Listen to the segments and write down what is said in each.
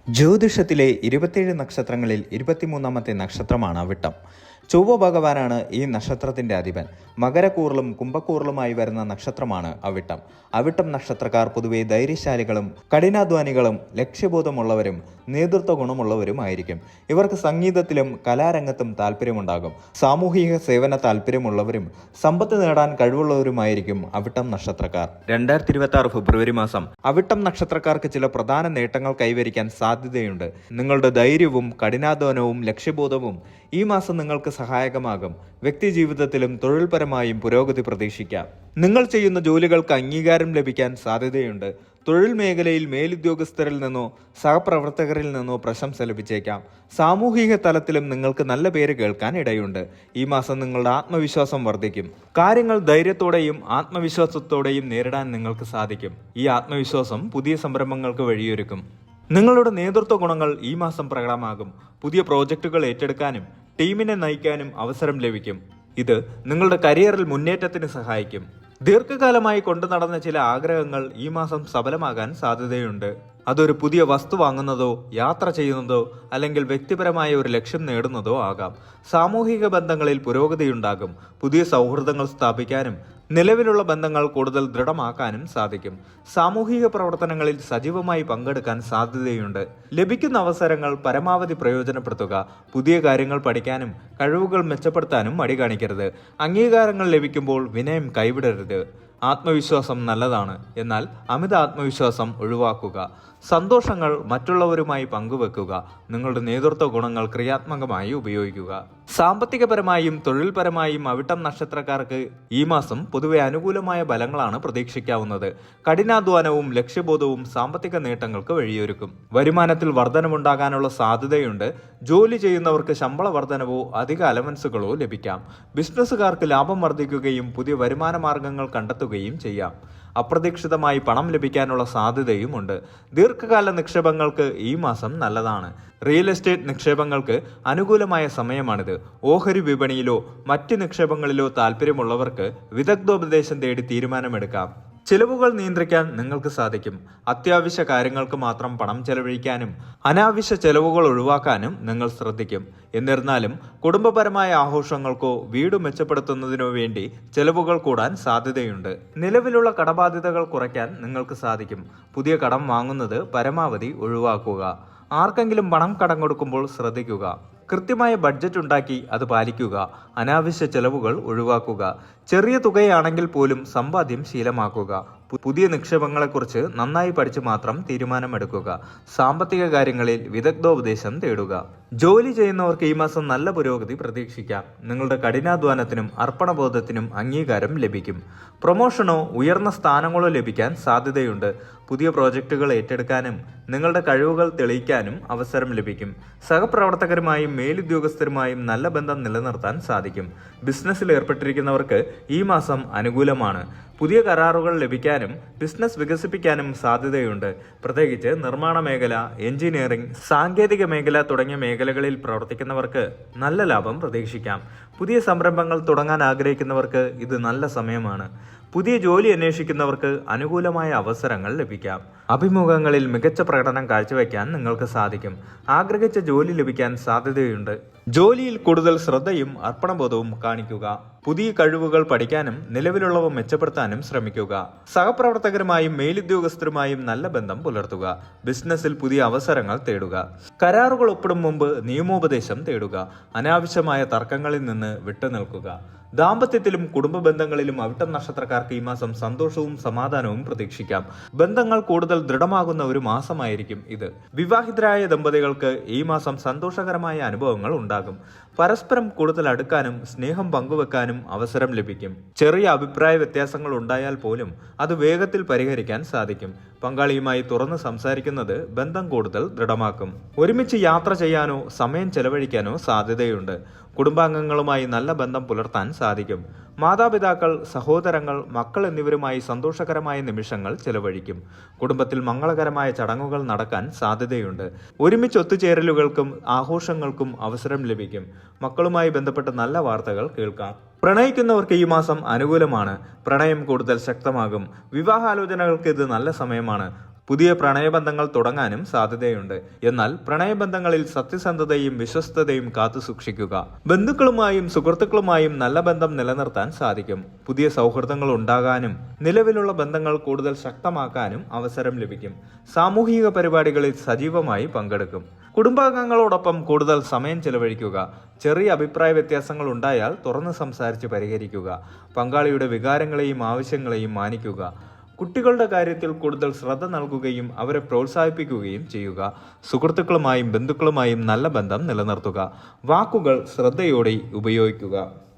ജ്യോതിഷത്തിലെ 27 നക്ഷത്രങ്ങളിൽ 23ാമത്തെ നക്ഷത്രമാണ് അവിട്ടം. ചൊവ്വ ഭഗവാനാണ് ഈ നക്ഷത്രത്തിന്റെ അധിപൻ. മകരക്കൂറിലും കുംഭക്കൂറിലുമായി വരുന്ന നക്ഷത്രമാണ് അവിട്ടം. അവിട്ടം നക്ഷത്രക്കാർ പൊതുവെ ധൈര്യശാലികളും കഠിനാധ്വാനികളും ലക്ഷ്യബോധമുള്ളവരും നേതൃത്വ ഗുണമുള്ളവരുമായിരിക്കും. ഇവർക്ക് സംഗീതത്തിലും കലാരംഗത്തും താല്പര്യമുണ്ടാകും. സാമൂഹിക സേവന താല്പര്യമുള്ളവരും സമ്പത്ത് നേടാൻ കഴിവുള്ളവരുമായിരിക്കും അവിട്ടം നക്ഷത്രക്കാർ. 2026 ഫെബ്രുവരി മാസം അവിട്ടം നക്ഷത്രക്കാർക്ക് ചില പ്രധാന നേട്ടങ്ങൾ കൈവരിക്കാൻ സാധ്യതയുണ്ട്. നിങ്ങളുടെ ധൈര്യവും കഠിനാധ്വാനവും ലക്ഷ്യബോധവും ഈ മാസം നിങ്ങൾക്ക് സഹായകമാകും. വ്യക്തി ജീവിതത്തിലും തൊഴിൽപരമായും പുരോഗതി പ്രതീക്ഷിക്കാം. നിങ്ങൾ ചെയ്യുന്ന ജോലികൾക്ക് അംഗീകാരം ലഭിക്കാൻ സാധ്യതയുണ്ട്. തൊഴിൽ മേഖലയിൽ മേലുദ്യോഗസ്ഥരിൽ നിന്നോ സഹപ്രവർത്തകരിൽ നിന്നോ പ്രശംസ ലഭിച്ചേക്കാം. സാമൂഹിക തലത്തിലും നിങ്ങൾക്ക് നല്ല പേര് കേൾക്കാൻ ഇടയുണ്ട്. ഈ മാസം നിങ്ങളുടെ ആത്മവിശ്വാസം വർദ്ധിക്കും. കാര്യങ്ങൾ ധൈര്യത്തോടെയും ആത്മവിശ്വാസത്തോടെയും നേരിടാൻ നിങ്ങൾക്ക് സാധിക്കും. ഈ ആത്മവിശ്വാസം പുതിയ സംരംഭങ്ങൾക്ക് വഴിയൊരുക്കും. നിങ്ങളുടെ നേതൃത്വ ഗുണങ്ങൾ ഈ മാസം പ്രകടമാകും. പുതിയ പ്രോജക്റ്റുകൾ ഏറ്റെടുക്കാനും ടീമിനെ നയിക്കാനും അവസരം ലഭിക്കും. ഇത് നിങ്ങളുടെ കരിയറിൽ മുന്നേറ്റത്തിന് സഹായിക്കും. ദീർഘകാലമായി കൊണ്ടു നടന്ന ചില ആഗ്രഹങ്ങൾ ഈ മാസം സഫലമാകാൻ സാധ്യതയുണ്ട്. അതൊരു പുതിയ വസ്തു വാങ്ങുന്നതോ യാത്ര ചെയ്യുന്നതോ അല്ലെങ്കിൽ വ്യക്തിപരമായ ഒരു ലക്ഷ്യം നേടുന്നതോ ആകാം. സാമൂഹിക ബന്ധങ്ങളിൽ പുരോഗതിയുണ്ടാകും. പുതിയ സൗഹൃദങ്ങൾ സ്ഥാപിക്കാനും നിലവിലുള്ള ബന്ധങ്ങൾ കൂടുതൽ ദൃഢമാക്കാനും സാധിക്കും. സാമൂഹിക പ്രവർത്തനങ്ങളിൽ സജീവമായി പങ്കെടുക്കാൻ സാധ്യതയുണ്ട്. ലഭിക്കുന്ന അവസരങ്ങൾ പരമാവധി പ്രയോജനപ്പെടുത്തുക. പുതിയ കാര്യങ്ങൾ പഠിക്കാനും കഴിവുകൾ മെച്ചപ്പെടുത്താനും മടി കാണിക്കരുത്. അംഗീകാരങ്ങൾ ലഭിക്കുമ്പോൾ വിനയം കൈവിടരുത്. ആത്മവിശ്വാസം നല്ലതാണ്, എന്നാൽ അമിത ആത്മവിശ്വാസം ഒഴിവാക്കുക. സന്തോഷങ്ങൾ മറ്റുള്ളവരുമായി പങ്കുവെക്കുക. നിങ്ങളുടെ നേതൃത്വ ഗുണങ്ങൾ ക്രിയാത്മകമായി ഉപയോഗിക്കുക. സാമ്പത്തികപരമായും തൊഴിൽപരമായും അവിട്ടം നക്ഷത്രക്കാർക്ക് ഈ മാസം പൊതുവെ അനുകൂലമായ ഫലങ്ങളാണ് പ്രതീക്ഷിക്കാവുന്നത്. കഠിനാധ്വാനവും ലക്ഷ്യബോധവും സാമ്പത്തിക നേട്ടങ്ങൾക്ക് വഴിയൊരുക്കും. വരുമാനത്തിൽ വർധനമുണ്ടാകാനുള്ള സാധ്യതയുണ്ട്. ജോലി ചെയ്യുന്നവർക്ക് ശമ്പള വർധനവോ അധിക അലവൻസുകളോ ലഭിക്കാം. ബിസിനസ്സുകാർക്ക് ലാഭം വർദ്ധിക്കുകയും പുതിയ വരുമാന മാർഗങ്ങൾ കണ്ടെത്തുകയും ചെയ്യാം. അപ്രതീക്ഷിതമായി പണം ലഭിക്കാനുള്ള സാധ്യതയുമുണ്ട്. ദീർഘകാല നിക്ഷേപങ്ങൾക്ക് ഈ മാസം നല്ലതാണ്. റിയൽ എസ്റ്റേറ്റ് നിക്ഷേപങ്ങൾക്ക് അനുകൂലമായ സമയമാണിത്. ഓഹരി വിപണിയിലോ മറ്റ് നിക്ഷേപങ്ങളിലോ താല്പര്യമുള്ളവർക്ക് വിദഗ്ധോപദേശം തേടി തീരുമാനമെടുക്കാം. ചിലവുകൾ നിയന്ത്രിക്കാൻ നിങ്ങൾക്ക് സാധിക്കും. അത്യാവശ്യ കാര്യങ്ങൾക്ക് മാത്രം പണം ചെലവഴിക്കാനും അനാവശ്യ ചെലവുകൾ ഒഴിവാക്കാനും നിങ്ങൾ ശ്രദ്ധിക്കും. എന്നിരുന്നാലും കുടുംബപരമായ ആഘോഷങ്ങൾക്കോ വീട് മെച്ചപ്പെടുത്തുന്നതിനോ വേണ്ടി ചെലവുകൾ കൂടാൻ സാധ്യതയുണ്ട്. നിലവിലുള്ള കടബാധ്യതകൾ കുറയ്ക്കാൻ നിങ്ങൾക്ക് സാധിക്കും. പുതിയ കടം വാങ്ങുന്നത് പരമാവധി ഒഴിവാക്കുക. ആർക്കെങ്കിലും പണം കടം കൊടുക്കുമ്പോൾ ശ്രദ്ധിക്കുക. കൃത്യമായ ബഡ്ജറ്റ് ഉണ്ടാക്കി അത് പാലിക്കുക. അനാവശ്യ ചെലവുകൾ ഒഴിവാക്കുക. ചെറിയ തുകയാണെങ്കിൽ പോലും സമ്പാദ്യം ശീലമാക്കുക. പുതിയ നിക്ഷേപങ്ങളെക്കുറിച്ച് നന്നായി പഠിച്ച് മാത്രം തീരുമാനമെടുക്കുക. സാമ്പത്തിക കാര്യങ്ങളിൽ വിദഗ്ധോപദേശം തേടുക. ജോലി ചെയ്യുന്നവർക്ക് ഈ മാസം നല്ല പുരോഗതി പ്രതീക്ഷിക്കാം. നിങ്ങളുടെ കഠിനാധ്വാനത്തിനും അർപ്പണബോധത്തിനും അംഗീകാരം ലഭിക്കും. പ്രൊമോഷനോ ഉയർന്ന സ്ഥാനങ്ങളോ ലഭിക്കാൻ സാധ്യതയുണ്ട്. പുതിൽ പ്രോജക്റ്റുകൾ ഏറ്റെടുക്കാനും നിങ്ങളുടെ കഴിവുകൾ തെളിയിക്കാനും അവസരം ലഭിക്കും. സഹപ്രവർത്തകരുമായും മേലുദ്യോഗസ്ഥരുമായും നല്ല ബന്ധം നിലനിർത്താൻ സാധിക്കും. ബിസിനസ്സിൽ ഏർപ്പെട്ടിരിക്കുന്നവർക്ക് ഈ മാസം അനുകൂലമാണ്. പുതിയ കരാറുകൾ ലഭിക്കാനും ബിസിനസ് വികസിപ്പിക്കാനും സാധ്യതയുണ്ട്. പ്രത്യേകിച്ച് നിർമ്മാണ മേഖല, എഞ്ചിനീയറിംഗ്, സാങ്കേതിക മേഖല തുടങ്ങിയ മേഖലകളിൽ പ്രവർത്തിക്കുന്നവർക്ക് നല്ല ലാഭം പ്രതീക്ഷിക്കാം. പുതിയ സംരംഭങ്ങൾ തുടങ്ങാൻ ആഗ്രഹിക്കുന്നവർക്ക് ഇത് നല്ല സമയമാണ്. പുതിയ ജോലി അന്വേഷിക്കുന്നവർക്ക് അനുകൂലമായ അവസരങ്ങൾ ലഭിക്കാം. അഭിമുഖങ്ങളിൽ മികച്ച പ്രകടനം കാഴ്ചവെക്കാൻ നിങ്ങൾക്ക് സാധിക്കും. ആഗ്രഹിച്ച ജോലി ലഭിക്കാൻ സാധ്യതയുണ്ട്. ജോലിയിൽ കൂടുതൽ ശ്രദ്ധയും അർപ്പണബോധവും കാണിക്കുക. പുതിയ കഴിവുകൾ പഠിക്കാനും നിലവിലുള്ളവ മെച്ചപ്പെടുത്താനും ശ്രമിക്കുക. സഹപ്രവർത്തകരുമായും മേലുദ്യോഗസ്ഥരുമായും നല്ല ബന്ധം പുലർത്തുക. ബിസിനസ്സിൽ പുതിയ അവസരങ്ങൾ തേടുക. കരാറുകൾ ഒപ്പിടും മുമ്പ് നിയമോപദേശം തേടുക. അനാവശ്യമായ തർക്കങ്ങളിൽ നിന്ന് വിട്ടുനിൽക്കുക. ദാമ്പത്യത്തിലും കുടുംബ ബന്ധങ്ങളിലും അവിട്ടം നക്ഷത്രക്കാർക്ക് ഈ മാസം സന്തോഷവും സമാധാനവും പ്രതീക്ഷിക്കാം. ബന്ധങ്ങൾ കൂടുതൽ ദൃഢമാകുന്ന ഒരു മാസമായിരിക്കും ഇത്. വിവാഹിതരായ ദമ്പതികൾക്ക് ഈ മാസം സന്തോഷകരമായ അനുഭവങ്ങൾ ഉണ്ടാകും. പരസ്പരം കൂടുതൽ അടുക്കാനും സ്നേഹം പങ്കുവെക്കാനും അവസരം ലഭിക്കും. ചെറിയ അഭിപ്രായ വ്യത്യാസങ്ങൾ ഉണ്ടായാൽ പോലും അത് വേഗത്തിൽ പരിഹരിക്കാൻ സാധിക്കും. പങ്കാളിയുമായി തുറന്ന് സംസാരിക്കുന്നത് ബന്ധം കൂടുതൽ ദൃഢമാക്കും. ഒരുമിച്ച് യാത്ര ചെയ്യാനോ സമയം ചെലവഴിക്കാനോ സാധ്യതയുണ്ട്. കുടുംബാംഗങ്ങളുമായി നല്ല ബന്ധം പുലർത്താൻ സാധിക്കും. മാതാപിതാക്കൾ, സഹോദരങ്ങൾ, മക്കൾ എന്നിവരുമായി സന്തോഷകരമായ നിമിഷങ്ങൾ ചെലവഴിക്കും. കുടുംബത്തിൽ മംഗളകരമായ ചടങ്ങുകൾ നടക്കാൻ സാധ്യതയുണ്ട്. ഒരുമിച്ച് ഒത്തുചേരലുകൾക്കും ആഘോഷങ്ങൾക്കും അവസരം ലഭിക്കും. മക്കളുമായി ബന്ധപ്പെട്ട നല്ല വാർത്തകൾ കേൾക്കാം. പ്രണയിക്കുന്നവർക്ക് ഈ മാസം അനുകൂലമാണ്. പ്രണയം കൂടുതൽ ശക്തമാകും. വിവാഹാലോചനകൾക്ക് ഇത് നല്ല സമയമാണ്. പുതിയ പ്രണയബന്ധങ്ങൾ തുടങ്ങാനും സാധ്യതയുണ്ട്. എന്നാൽ പ്രണയബന്ധങ്ങളിൽ സത്യസന്ധതയും വിശ്വസ്തതയും കാത്തുസൂക്ഷിക്കുക. ബന്ധുക്കളുമായും സുഹൃത്തുക്കളുമായും നല്ല ബന്ധം നിലനിർത്താൻ സാധിക്കും. പുതിയ സൗഹൃദങ്ങൾ ഉണ്ടാകാനും നിലവിലുള്ള ബന്ധങ്ങൾ കൂടുതൽ ശക്തമാക്കാനും അവസരം ലഭിക്കും. സാമൂഹിക പരിപാടികളിൽ സജീവമായി പങ്കെടുക്കും. കുടുംബാംഗങ്ങളോടൊപ്പം കൂടുതൽ സമയം ചെലവഴിക്കുക. ചെറിയ അഭിപ്രായ വ്യത്യാസങ്ങൾ ഉണ്ടായാൽ തുറന്ന് സംസാരിച്ച് പരിഹരിക്കുക. പങ്കാളിയുടെ വികാരങ്ങളെയും ആവശ്യങ്ങളെയും മാനിക്കുക. കുട്ടികളുടെ കാര്യത്തിൽ കൂടുതൽ ശ്രദ്ധ നൽകുകയും അവരെ പ്രോത്സാഹിപ്പിക്കുകയും ചെയ്യുക. സുഹൃത്തുക്കളുമായും ബന്ധുക്കളുമായും നല്ല ബന്ധം നിലനിർത്തുക. വാക്കുകൾ ശ്രദ്ധയോടെ ഉപയോഗിക്കുക.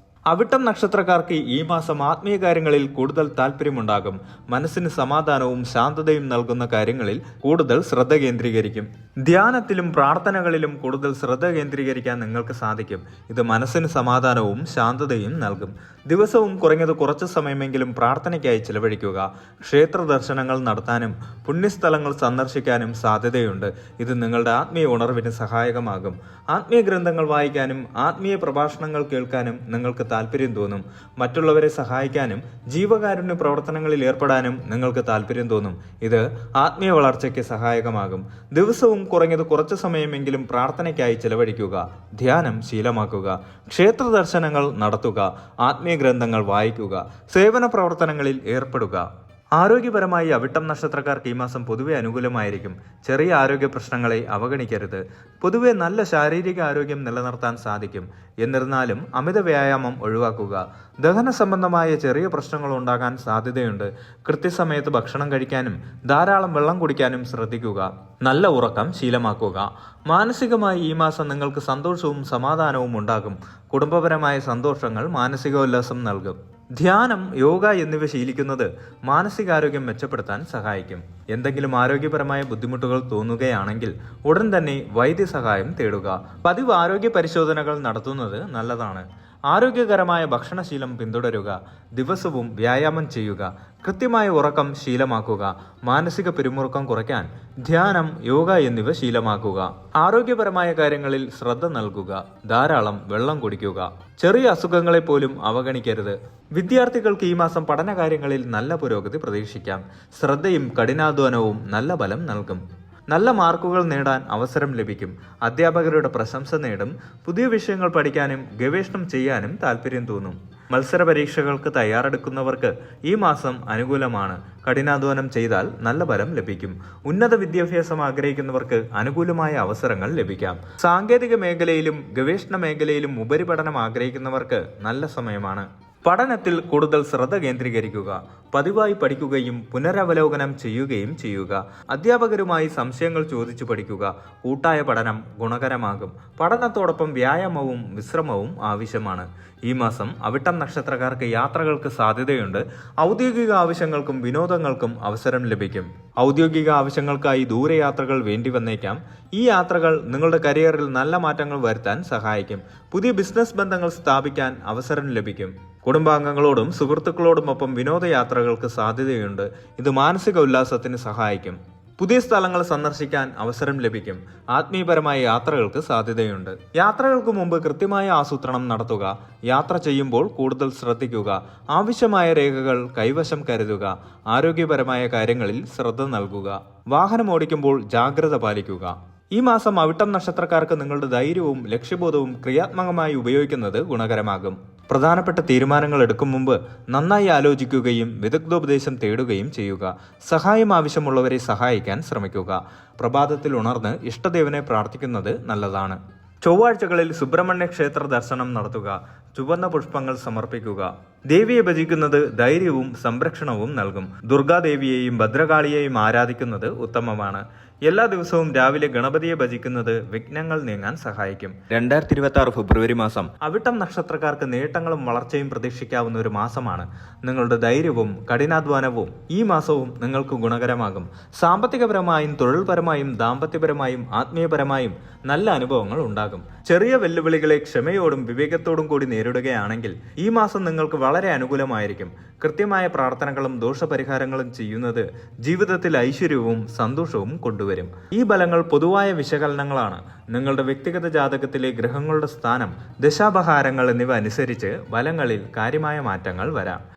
അവിട്ടം നക്ഷത്രക്കാർക്ക് ഈ മാസം ആത്മീയ കാര്യങ്ങളിൽ കൂടുതൽ താല്പര്യമുണ്ടാകും. മനസ്സിന് സമാധാനവും ശാന്തതയും നൽകുന്ന കാര്യങ്ങളിൽ കൂടുതൽ ശ്രദ്ധ കേന്ദ്രീകരിക്കും. ധ്യാനത്തിലും പ്രാർത്ഥനകളിലും കൂടുതൽ ശ്രദ്ധ കേന്ദ്രീകരിക്കാൻ നിങ്ങൾക്ക് സാധിക്കും. ഇത് മനസ്സിന് സമാധാനവും ശാന്തതയും നൽകും. ദിവസവും കുറഞ്ഞത് കുറച്ച് സമയമെങ്കിലും പ്രാർത്ഥനയ്ക്കായി ചിലവഴിക്കുക. ക്ഷേത്ര ദർശനങ്ങൾ നടത്താനും പുണ്യസ്ഥലങ്ങൾ സന്ദർശിക്കാനും സാധ്യതയുണ്ട്. ഇത് നിങ്ങളുടെ ആത്മീയ ഉണർവിന് സഹായകമാകും. ആത്മീയ ഗ്രന്ഥങ്ങൾ വായിക്കാനും ആത്മീയ പ്രഭാഷണങ്ങൾ കേൾക്കാനും നിങ്ങൾക്ക് താല്പര്യം തോന്നും. മറ്റുള്ളവരെ സഹായിക്കാനും ജീവകാരുണ്യ പ്രവർത്തനങ്ങളിൽ ഏർപ്പെടാനും നിങ്ങൾക്ക് താല്പര്യം തോന്നും. ഇത് ആത്മീയ വളർച്ചയ്ക്ക് സഹായകമാകും. ദിവസവും കുറഞ്ഞത് കുറച്ച് സമയമെങ്കിലും പ്രാർത്ഥനയ്ക്കായി ചിലവഴിക്കുക. ധ്യാനം ശീലമാക്കുക. ക്ഷേത്ര ദർശനങ്ങൾ നടത്തുക. ആത്മീയ ഗ്രന്ഥങ്ങൾ വായിക്കുക. സേവന പ്രവർത്തനങ്ങളിൽ ഏർപ്പെടുക. ആരോഗ്യപരമായി അവിട്ടം നക്ഷത്രക്കാർക്ക് ഈ മാസം പൊതുവെ അനുകൂലമായിരിക്കും. ചെറിയ ആരോഗ്യ പ്രശ്നങ്ങളെ അവഗണിക്കരുത്. പൊതുവെ നല്ല ശാരീരിക ആരോഗ്യം നിലനിർത്താൻ സാധിക്കും. എന്നിരുന്നാലും അമിത വ്യായാമം ഒഴിവാക്കുക. ദഹന സംബന്ധമായ ചെറിയ പ്രശ്നങ്ങൾ ഉണ്ടാകാൻ സാധ്യതയുണ്ട്. കൃത്യസമയത്ത് ഭക്ഷണം കഴിക്കാനും ധാരാളം വെള്ളം കുടിക്കാനും ശ്രദ്ധിക്കുക. നല്ല ഉറക്കം ശീലമാക്കുക. മാനസികമായി ഈ മാസം നിങ്ങൾക്ക് സന്തോഷവും സമാധാനവും ഉണ്ടാകും. കുടുംബപരമായ സന്തോഷങ്ങൾ മാനസികോല്ലാസം നൽകും. ധ്യാനം, യോഗ എന്നിവ ശീലിക്കുന്നത് മാനസികാരോഗ്യം മെച്ചപ്പെടുത്താൻ സഹായിക്കും. എന്തെങ്കിലും ആരോഗ്യപരമായ ബുദ്ധിമുട്ടുകൾ തോന്നുകയാണെങ്കിൽ ഉടൻ തന്നെ വൈദ്യസഹായം തേടുക. പതിവ് ആരോഗ്യ പരിശോധനകൾ നടത്തുന്നത് നല്ലതാണ്. ആരോഗ്യകരമായ ഭക്ഷണശീലം പിന്തുടരുക. ദിവസവും വ്യായാമം ചെയ്യുക. കൃത്യമായ ഉറക്കം ശീലമാക്കുക. മാനസിക പിരിമുറുക്കം കുറയ്ക്കാൻ ധ്യാനം, യോഗ എന്നിവ ശീലമാക്കുക. ആരോഗ്യപരമായ കാര്യങ്ങളിൽ ശ്രദ്ധ നൽകുക. ധാരാളം വെള്ളം കുടിക്കുക. ചെറിയ അസുഖങ്ങളെ പോലും അവഗണിക്കരുത്. വിദ്യാർത്ഥികൾക്ക് ഈ മാസം പഠനകാര്യങ്ങളിൽ നല്ല പുരോഗതി പ്രതീക്ഷിക്കാം. ശ്രദ്ധയും കഠിനാധ്വാനവും നല്ല ഫലം നൽകും. നല്ല മാർക്കുകൾ നേടാൻ അവസരം ലഭിക്കും. അധ്യാപകരുടെ പ്രശംസ നേടും. പുതിയ വിഷയങ്ങൾ പഠിക്കാനും ഗവേഷണം ചെയ്യാനും താല്പര്യം തോന്നും. മത്സര പരീക്ഷകൾക്ക് തയ്യാറെടുക്കുന്നവർക്ക് ഈ മാസം അനുകൂലമാണ്. കഠിനാധ്വാനം ചെയ്താൽ നല്ല ഫലം ലഭിക്കും. ഉന്നത വിദ്യാഭ്യാസം ആഗ്രഹിക്കുന്നവർക്ക് അനുകൂലമായ അവസരങ്ങൾ ലഭിക്കാം. സാങ്കേതിക മേഖലയിലും ഗവേഷണ മേഖലയിലും ഉപരിപഠനം ആഗ്രഹിക്കുന്നവർക്ക് നല്ല സമയമാണ്. പഠനത്തിൽ കൂടുതൽ ശ്രദ്ധ കേന്ദ്രീകരിക്കുക. പതിവായി പഠിക്കുകയും പുനരവലോകനം ചെയ്യുകയും ചെയ്യുക. അധ്യാപകരുമായി സംശയങ്ങൾ ചോദിച്ചു പഠിക്കുക. കൂട്ടായ പഠനം ഗുണകരമാകും. പഠനത്തോടൊപ്പം വ്യായാമവും വിശ്രമവും ആവശ്യമാണ്. ഈ മാസം അവിട്ടം നക്ഷത്രക്കാർക്ക് യാത്രകൾക്ക് സാധ്യതയുണ്ട്. ഔദ്യോഗിക ആവശ്യങ്ങൾക്കും വിനോദങ്ങൾക്കും അവസരം ലഭിക്കും. ഔദ്യോഗിക ആവശ്യങ്ങൾക്കായി ദൂരയാത്രകൾ വേണ്ടി വന്നേക്കാം. ഈ യാത്രകൾ നിങ്ങളുടെ കരിയറിൽ നല്ല മാറ്റങ്ങൾ വരുത്താൻ സഹായിക്കും. പുതിയ ബിസിനസ് ബന്ധങ്ങൾ സ്ഥാപിക്കാൻ അവസരം ലഭിക്കും. കുടുംബാംഗങ്ങളോടും സുഹൃത്തുക്കളോടുമൊപ്പം വിനോദയാത്രകൾക്ക് സാധ്യതയുണ്ട്. ഇത് മാനസിക ഉല്ലാസത്തിന് സഹായിക്കും. പുതിയ സ്ഥലങ്ങൾ സന്ദർശിക്കാൻ അവസരം ലഭിക്കും. ആത്മീയപരമായ യാത്രകൾക്ക് സാധ്യതയുണ്ട്. യാത്രകൾക്ക് മുമ്പ് കൃത്യമായ ആസൂത്രണം നടത്തുക. യാത്ര ചെയ്യുമ്പോൾ കൂടുതൽ ശ്രദ്ധിക്കുക. ആവശ്യമായ രേഖകൾ കൈവശം കരുതുക. ആരോഗ്യപരമായ കാര്യങ്ങളിൽ ശ്രദ്ധ നൽകുക. വാഹനം ഓടിക്കുമ്പോൾ ജാഗ്രത പാലിക്കുക. ഈ മാസം അവിട്ടം നക്ഷത്രക്കാർക്ക് നിങ്ങളുടെ ധൈര്യവും ലക്ഷ്യബോധവും ക്രിയാത്മകമായി ഉപയോഗിക്കുന്നത് ഗുണകരമാകും. പ്രധാനപ്പെട്ട തീരുമാനങ്ങൾ എടുക്കും മുമ്പ് നന്നായി ആലോചിക്കുകയും വിദഗ്ധോപദേശം തേടുകയും ചെയ്യുക. സഹായം ആവശ്യമുള്ളവരെ സഹായിക്കാൻ ശ്രമിക്കുക. പ്രഭാതത്തിൽ ഉണർന്ന് ഇഷ്ടദേവനെ പ്രാർത്ഥിക്കുന്നത് നല്ലതാണ്. ചൊവ്വാഴ്ചകളിൽ സുബ്രഹ്മണ്യ ക്ഷേത്ര ദർശനം നടത്തുക. ചുവന്ന പുഷ്പങ്ങൾ സമർപ്പിക്കുക. ദേവിയെ ഭജിക്കുന്നത് ധൈര്യവും സംരക്ഷണവും നൽകും. ദുർഗാദേവിയെയും ഭദ്രകാളിയെയും ആരാധിക്കുന്നത് ഉത്തമമാണ്. എല്ലാ ദിവസവും രാവിലെ ഗണപതിയെ ഭജിക്കുന്നത് വിഘ്നങ്ങൾ നീങ്ങാൻ സഹായിക്കും. 2026 ഫെബ്രുവരി മാസം അവിട്ടം നക്ഷത്രക്കാർക്ക് നേട്ടങ്ങളും വളർച്ചയും പ്രതീക്ഷിക്കാവുന്ന ഒരു മാസമാണ്. നിങ്ങളുടെ ധൈര്യവും കഠിനാധ്വാനവും ഈ മാസവും നിങ്ങൾക്ക് ഗുണകരമാകും. സാമ്പത്തികപരമായും തൊഴിൽപരമായും ദാമ്പത്യപരമായും ആത്മീയപരമായും നല്ല അനുഭവങ്ങൾ ഉണ്ടാകും. ചെറിയ വെല്ലുവിളികളെ ക്ഷമയോടും വിവേകത്തോടും കൂടി നേരിടുകയാണെങ്കിൽ ഈ മാസം നിങ്ങൾക്ക് വളരെ അനുകൂലമായിരിക്കും. കൃത്യമായ പ്രാർത്ഥനകളും ദോഷപരിഹാരങ്ങളും ചെയ്യുന്നത് ജീവിതത്തിൽ ഐശ്വര്യവും സന്തോഷവും കൊണ്ടുവരും. ഈ ബലങ്ങൾ പൊതുവായ വിശകലനങ്ങളാണ്. നിങ്ങളുടെ വ്യക്തിഗത ജാതകത്തിലെ ഗ്രഹങ്ങളുടെ സ്ഥാനം, ദശാപഹാരങ്ങൾ എന്നിവ അനുസരിച്ച് ബലങ്ങളിൽ കാര്യമായ മാറ്റങ്ങൾ വരാം.